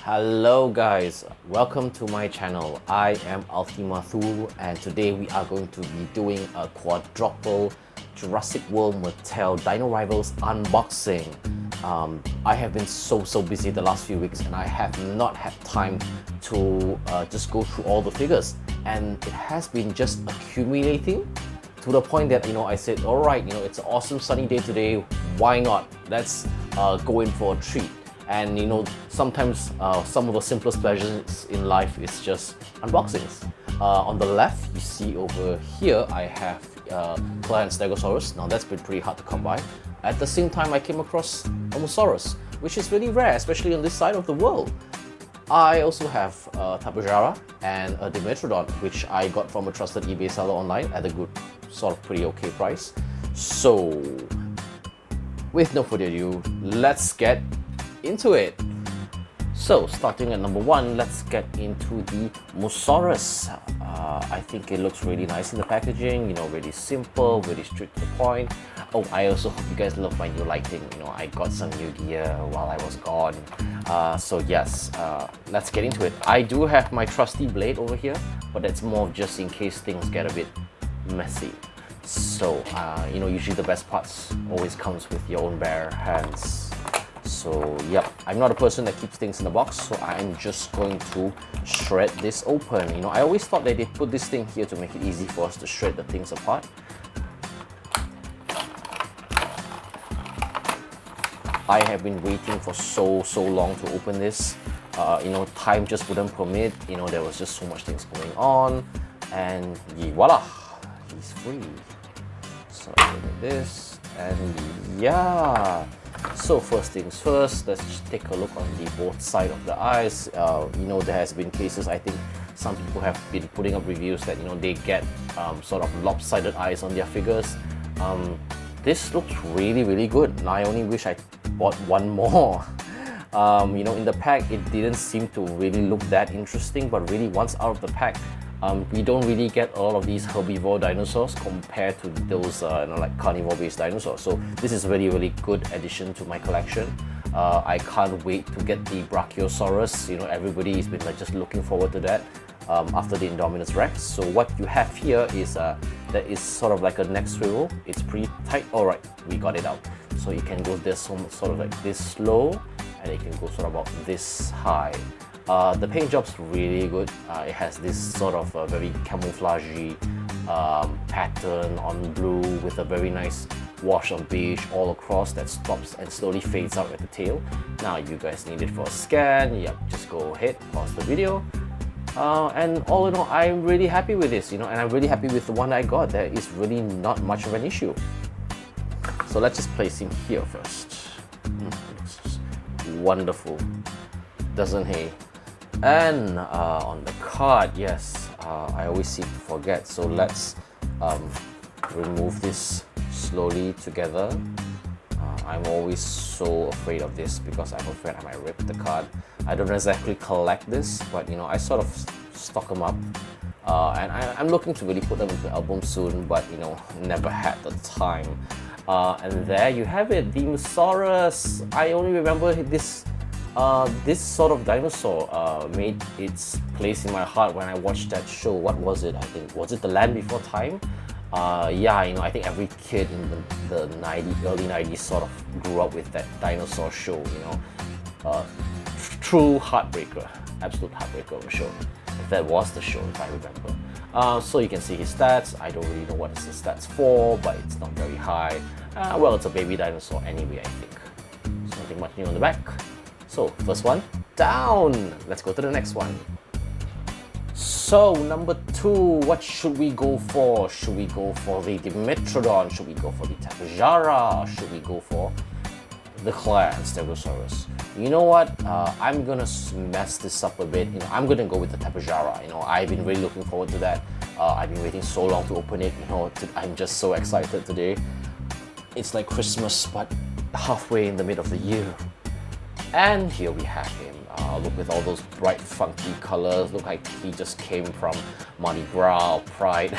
Hello guys, welcome to my channel. I am Ultimathul and today we are going to be doing a quadruple Jurassic World Mattel Dino Rivals unboxing. I have been so busy the last few weeks and I have not had time to just go through all the figures, and it has been just accumulating to the point that I said, alright, it's an awesome sunny day today, why not, let's go in for a treat. And sometimes some of the simplest pleasures in life is just unboxings. On the left, you see over here, I have Claire and Stegosaurus. Now that's been pretty hard to come by. At the same time, I came across a Mosaurus, which is really rare, especially on this side of the world. I also have Bazzara and a Dimetrodon, which I got from a trusted eBay seller online at a good, sort of pretty okay price. So, with no further ado, let's get into it. So starting at number one, let's get into the Mosaurus. I think it looks really nice in the packaging, really simple, really straight to the point. Oh, I also hope you guys love my new lighting. I got some new gear while I was gone. So yes, let's get into it. I do have my trusty blade over here, but that's more just in case things get a bit messy. So, usually the best parts always comes with your own bare hands. So yep, I'm not a person that keeps things in the box, so I'm just going to shred this open. I always thought that they put this thing here to make it easy for us to shred the things apart. I have been waiting for so long to open this. Time just wouldn't permit. There was just so much things going on, and voila, he's free. So look at this, and yeah. So first things first, let's just take a look on the both side of the eyes. There has been cases, I think some people have been putting up reviews that they get sort of lopsided eyes on their figures. This looks really good. Now I only wish I bought one more. In the pack it didn't seem to really look that interesting, but really once out of the pack, we don't really get a lot of these herbivore dinosaurs compared to those like carnivore-based dinosaurs. So this is a really good addition to my collection. I can't wait to get the Brachiosaurus. Everybody has been just looking forward to that after the Indominus Rex. So what you have here is that is sort of like a neck swivel. It's pretty tight. Alright, we got it out. So you can go this sort of like this slow, and it can go sort of about this high. The paint job's really good. It has this sort of very camouflagey pattern on blue with a very nice wash of beige all across that stops and slowly fades out at the tail. Now you guys need it for a scan. Yep, just go ahead, pause the video. And all in all, I'm really happy with this, and I'm really happy with the one I got. There is really not much of an issue. So let's just place him here first. Looks just wonderful, doesn't he? And on the card, yes, I always seem to forget, so let's remove this slowly together. I'm always so afraid of this because I'm afraid I might rip the card. I don't exactly collect this, but I sort of stock them up, and I'm looking to really put them into the album soon, but never had the time. And there you have it, the Mosaurus. I only remember this sort of dinosaur made its place in my heart when I watched that show. What was it? I think, was it The Land Before Time? Yeah, I think every kid in the early 90s sort of grew up with that dinosaur show, true heartbreaker, absolute heartbreaker of a show. If that was the show, if I remember. So you can see his stats. I don't really know what is the stats for, but it's not very high. Well, it's a baby dinosaur anyway, I think. So nothing much new on the back. So, first one, down! Let's go to the next one. So, number two, what should we go for? Should we go for the Dimetrodon? Should we go for the Bazzara? Should we go for the Claire and Stegosaurus? You know what? I'm gonna mess this up a bit. I'm gonna go with the Bazzara. I've been really looking forward to that. I've been waiting so long to open it. I'm just so excited today. It's like Christmas, but halfway in the middle of the year. And here we have him. Look, with all those bright, funky colors. Look like he just came from Mardi Gras or Pride.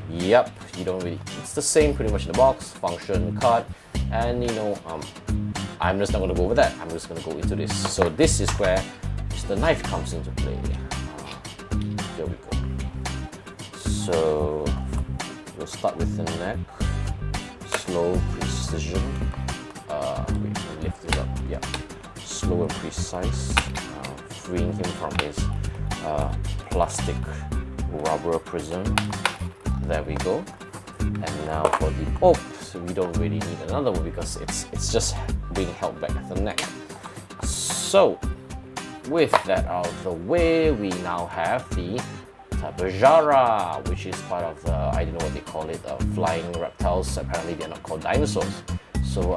Yep, you don't really. It's the same pretty much in the box. Function, card, and I'm just not going to go over that. I'm just going to go into this. So this is where the knife comes into play. Here we go. So we'll start with the neck. Slow precision. We lift it up. Yeah. Slow and precise. Freeing him from his plastic rubber prison. There we go. And now for the so we don't really need another one because it's just being held back at the neck. So with that out of the way, we now have the Bazzara, which is part of the, I don't know what they call it, flying reptiles. Apparently they're not called dinosaurs. So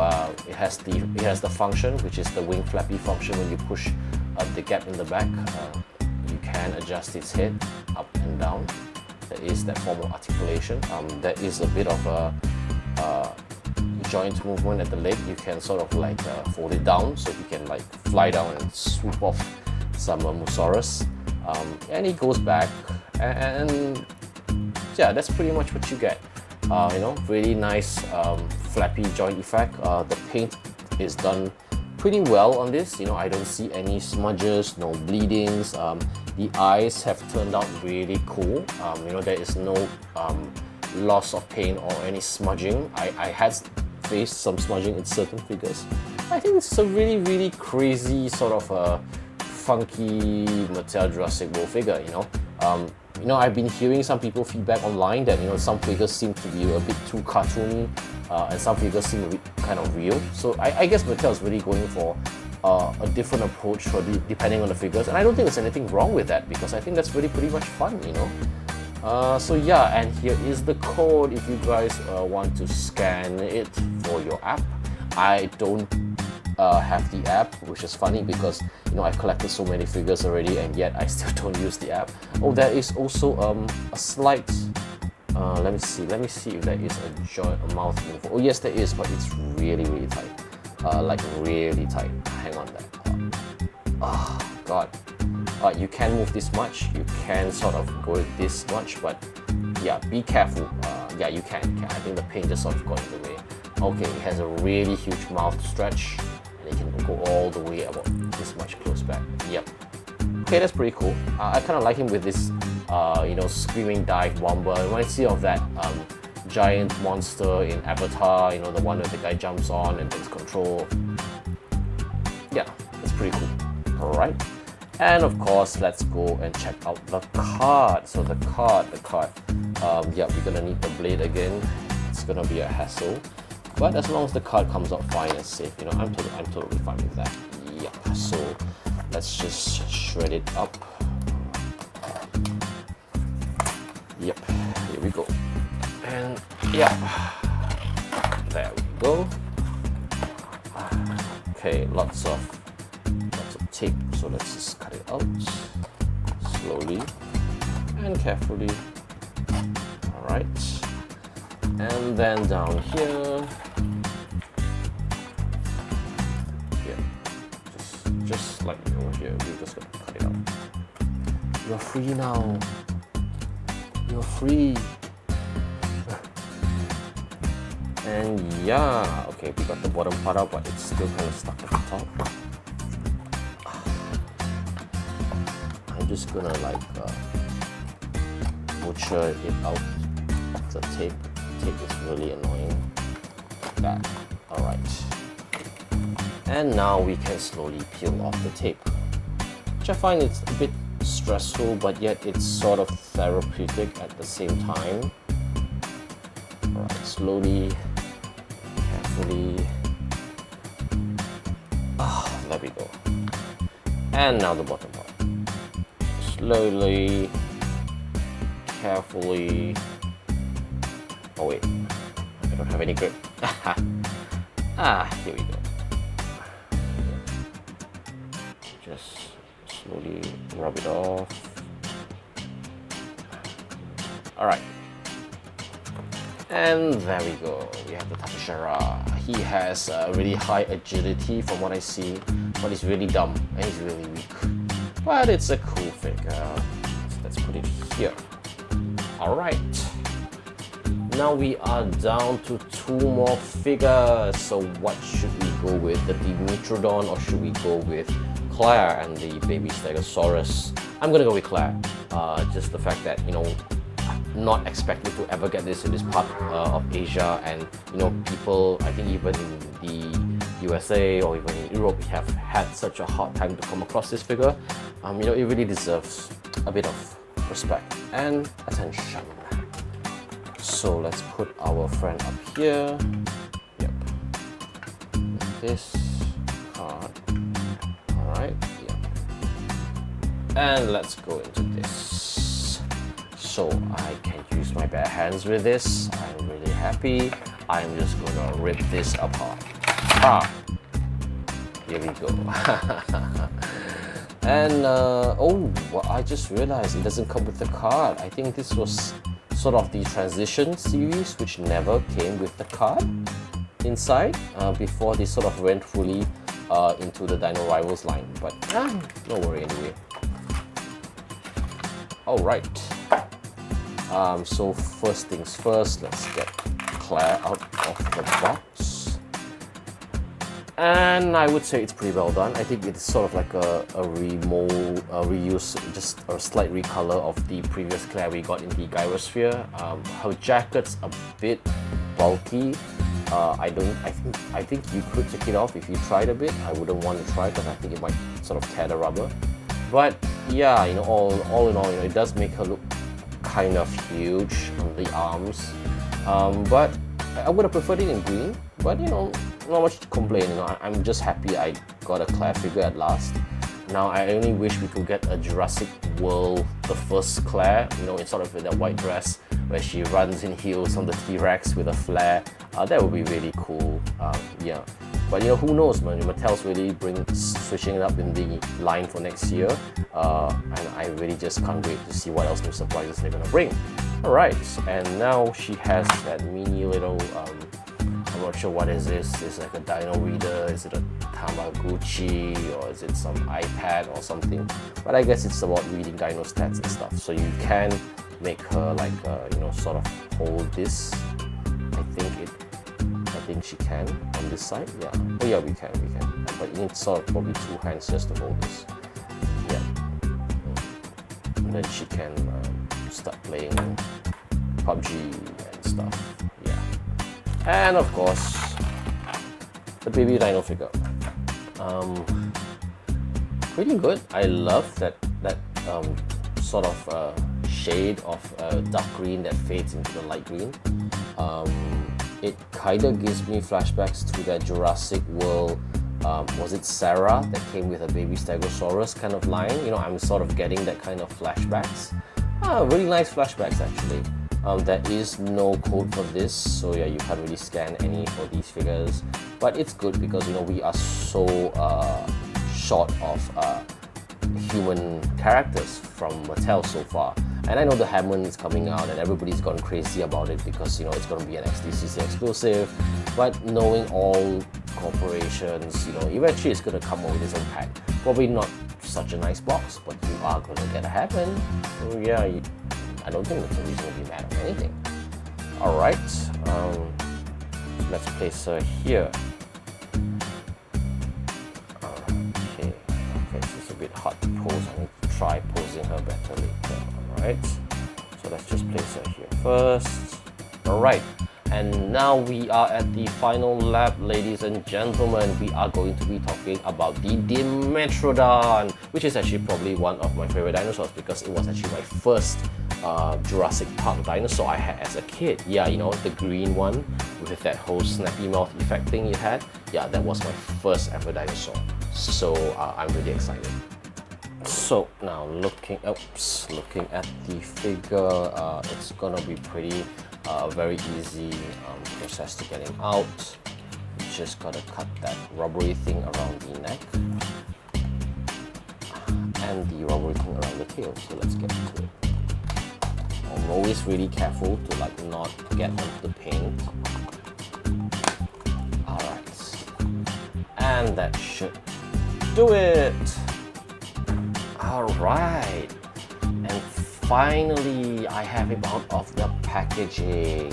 it has the function, which is the wing flappy function. When you push the gap in the back, you can adjust its head up and down. There is that form of articulation. There is a bit of a joint movement at the leg. You can sort of like fold it down so you can like fly down and swoop off some Mosasaurus. And it goes back, and yeah, that's pretty much what you get. You know, really nice flappy joint effect. The paint is done pretty well on this. You know, I don't see any smudges, no bleedings. The eyes have turned out really cool. You know, there is no loss of paint or any smudging. I had faced some smudging in certain figures. I think it's a really crazy sort of a funky Mattel Jurassic World figure. You know, I've been hearing some people feedback online that, you know, some figures seem to be a bit too cartoony, and some figures seem a bit kind of real. So I guess Mattel is really going for a different approach for depending on the figures, and I don't think there's anything wrong with that because I think that's really pretty much fun, you know. So yeah, and here is the code if you guys want to scan it for your app. I don't have the app, which is funny because, you know, I've collected so many figures already and yet I still don't use the app. Oh, there is also a slight let me see if there is a mouth info. Oh yes, there is, but it's really tight, like really tight. Hang on there. Oh god. You can move this much, you can sort of go this much, but yeah, be careful. Yeah, you can. I think the paint just sort of got in the way. Okay, it has a really huge mouth stretch, and it can go all the way about this much close back. Yep. Okay, that's pretty cool. I kind of like him with this, you know, screaming dive bomber. It reminds me of that giant monster in Avatar, you know, the one that the guy jumps on and takes control. Yeah, that's pretty cool. Alright. And of course, let's go and check out the card. So the card. Yeah, we're gonna need the blade again. It's gonna be a hassle. But as long as the card comes out fine and safe, you know, I'm totally fine with that. Yep. So let's just shred it up. Yep. Here we go. And yeah, there we go. Okay, lots of tape. So let's just cut it out slowly and carefully. All right. And then down here, yeah, just like over here, we're just gonna cut it out. You're free now. You're free. And yeah, okay, we got the bottom part out, but it's still kind of stuck at the top. I'm just gonna like butcher it out of the tape. Tape is really annoying. Like that. Alright. And now we can slowly peel off the tape, which I find it's a bit stressful, but yet it's sort of therapeutic at the same time. Alright, slowly, carefully. There we go. And now the bottom part. Slowly, carefully. Oh wait, I don't have any grip. Here we go. Just slowly rub it off. Alright. And there we go. We have the Bazzara. He has really high agility from what I see, but he's really dumb and he's really weak. But it's a cool figure. So let's put it here. Alright. now we are down to 2 more figures. So what should we go with? The Dimetrodon, or should we go with Claire and the baby Stegosaurus? I'm gonna go with Claire. Just the fact that, you know, not expecting to ever get this in this part of Asia, and you know, people, I think even in the USA or even in Europe, have had such a hard time to come across this figure. You know, it really deserves a bit of respect and attention. So let's put our friend up here. Yep. This card. Alright, yep. And let's go into this. So I can use my bare hands with this. I'm really happy. I'm just gonna rip this apart. Here we go. And oh, well, I just realized it doesn't come with the card. I think this was sort of the transition series, which never came with the card inside before they sort of went fully into the Dino Rivals line. But no worry anyway. Alright. So first things first, let's get Claire out of the box. And I would say it's pretty well done. I think it's sort of like a reuse, just a slight recolor of the previous Claire we got in the Gyrosphere. Her jacket's a bit bulky. I think you could take it off if you tried a bit. I wouldn't want to try because I think it might sort of tear the rubber. But yeah, you know, all in all, you know, it does make her look kind of huge on the arms. But I would have preferred it in green. But you know, not much to complain. You know, I'm just happy I got a Claire figure at last. Now I only wish we could get a Jurassic World, the first Claire, you know, in sort of in that white dress where she runs in heels on the T-Rex with a flare. That would be really cool. Yeah, but you know, who knows, man? Mattel's really switching it up in the line for next year, and I really just can't wait to see what else new surprises they're gonna bring. All right, and now she has that mini little. I'm not sure what is this. Is it like a dino reader? Is it a Tamagotchi, or is it some iPad or something? But I guess it's about reading dino stats and stuff. So you can make her like you know, sort of hold this. I think she can on this side. Yeah. Oh yeah, we can. But you need sort of probably 2 hands just to hold this. Yeah. And then she can start playing PUBG and stuff. Yeah. And of course, the baby dino figure. Pretty good. I love that sort of shade of dark green that fades into the light green. It kind of gives me flashbacks to that Jurassic World, was it Sarah, that came with a baby Stegosaurus kind of line. You know, I'm sort of getting that kind of flashbacks. Really nice flashbacks actually. There is no code for this, so yeah, you can't really scan any for these figures. But it's good because, you know, we are so short of human characters from Mattel so far. And I know the Hammond is coming out and everybody's gone crazy about it because, you know, it's going to be an XDCC exclusive. But knowing all corporations, you know, eventually it's going to come out with its own pack. Probably not such a nice box, but you are going to get a Hammond. So yeah, I don't think that's a reason to be mad or anything. Alright, let's place her here. Okay, she's a bit hard to pose. I need to try posing her better later. Alright, so let's just place her here first. Alright, and now we are at the final lap, ladies and gentlemen. We are going to be talking about the Dimetrodon, which is actually probably one of my favorite dinosaurs because it was actually my first Jurassic Park dinosaur I had as a kid. Yeah, you know, the green one with that whole snappy mouth effect thing it had. Yeah, that was my first ever dinosaur. So I'm really excited. So now looking at the figure, it's gonna be pretty very easy process to getting out. You just gotta cut that rubbery thing around the neck and the rubbery thing around the tail. So let's get into it. I'm always really careful to like not get onto the paint. Alright, and that should do it. Alright, and finally I have it out of the packaging.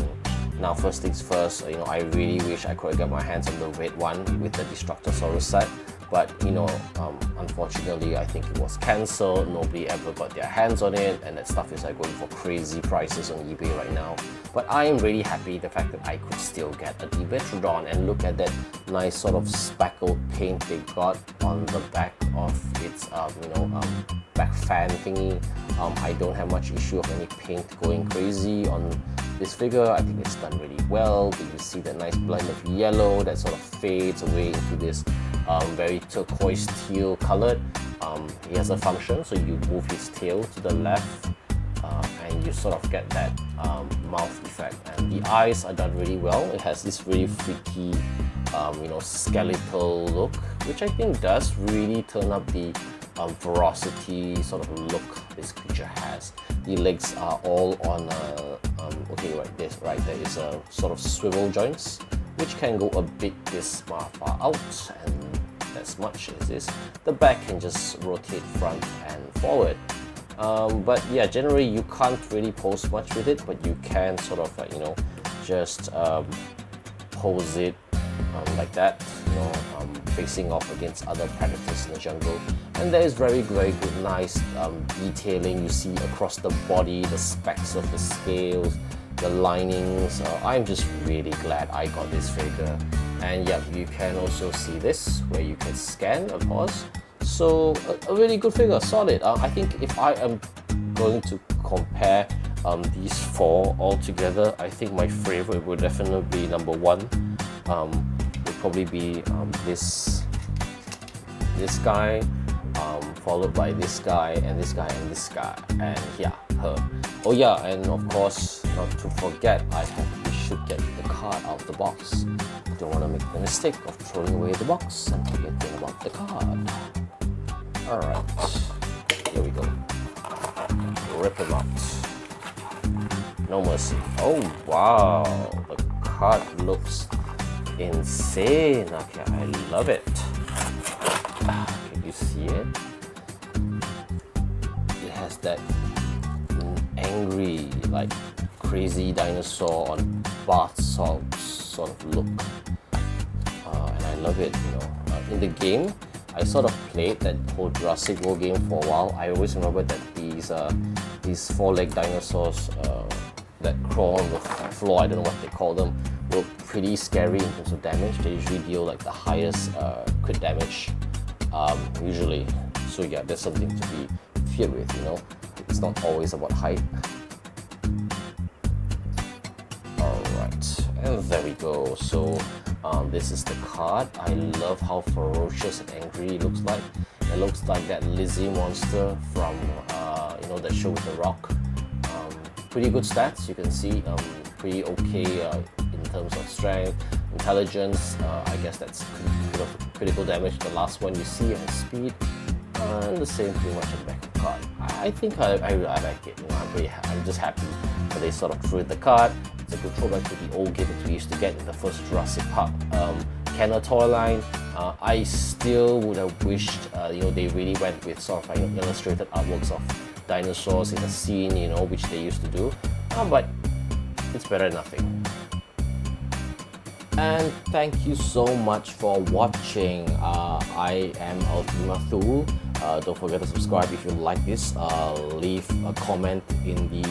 Now, first things first, I really wish I could have got my hands on the red one with the Destructosaurus set, but unfortunately, I think it was cancelled. Nobody ever got their hands on it, and that stuff is like going for crazy prices on eBay right now. But I am really happy the fact that I could still get a Dimetrodon, and look at that nice sort of speckled paint they got on the back of its back fan thingy. I don't have much issue of any paint going crazy on this figure. I think it's done really well. You see that nice blend of yellow that sort of fades away into this very turquoise teal colored. He has a function, so you move his tail to the left and you sort of get that mouth effect, and the eyes are done really well. It has this really freaky skeletal look, which I think does really turn up the ferocity sort of look this creature has. The legs are all on right there is a sort of swivel joints, which can go a bit this far out, and as much as this. The back can just rotate front and forward. But yeah, generally you can't really pose much with it, but you can sort of just pose it like that, facing off against other predators in the jungle. And there is very good nice detailing you see across the body, the specks of the scales, the linings. I'm just really glad I got this figure. And yeah, you can also see this where you can scan, of course. So a really good figure, solid. I think if I am going to compare these four all together, I think my favorite would definitely be number one. Would probably be this guy, followed by this guy and this guy and this guy, and yeah, her. Oh yeah, and of course, not to forget, we should get the card out of the box. Don't want to make the mistake of throwing away the box and forgetting about the card. Alright, here we go. Rip him out. No mercy. Oh wow, the card looks insane. Okay, I love it. Can you see it? It has that angry, like crazy dinosaur on bath salts sort of look, and I love it. In the game, I sort of played that whole Jurassic World game for a while. I always remember that these four-legged dinosaurs that crawl on the floor, I don't know what they call them, were pretty scary in terms of damage. They usually deal like the highest crit damage, usually. So yeah, there's something to be feared with. It's not always about height. Alright, and there we go. So this is the card. I love how ferocious and angry it looks like. It looks like that Lizzie monster from that show with the Rock. Pretty good stats, you can see. Pretty okay in terms of strength, intelligence. I guess that's critical damage. The last one you see, and speed, and the same pretty much on the back of the card. I think I like it. I'm just happy that they sort of threw the card. It's a good throwback to the old gimmicks we used to get in the first Jurassic Park Kenner toy line. I still would have wished they really went with sort of illustrated artworks of dinosaurs in a scene, which they used to do. But it's better than nothing. And thank you so much for watching. I am Ultimathul. Don't forget to subscribe if you like this. Leave a comment in the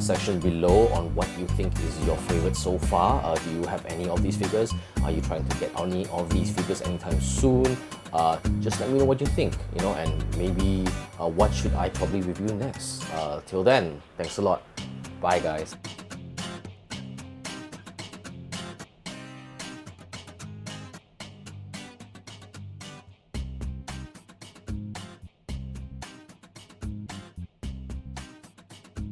section below on what you think is your favorite so far. Do you have any of these figures? Are you trying to get any of these figures anytime soon? Just let me know what you think, and maybe what should I probably review next. Till then, thanks a lot. Bye guys.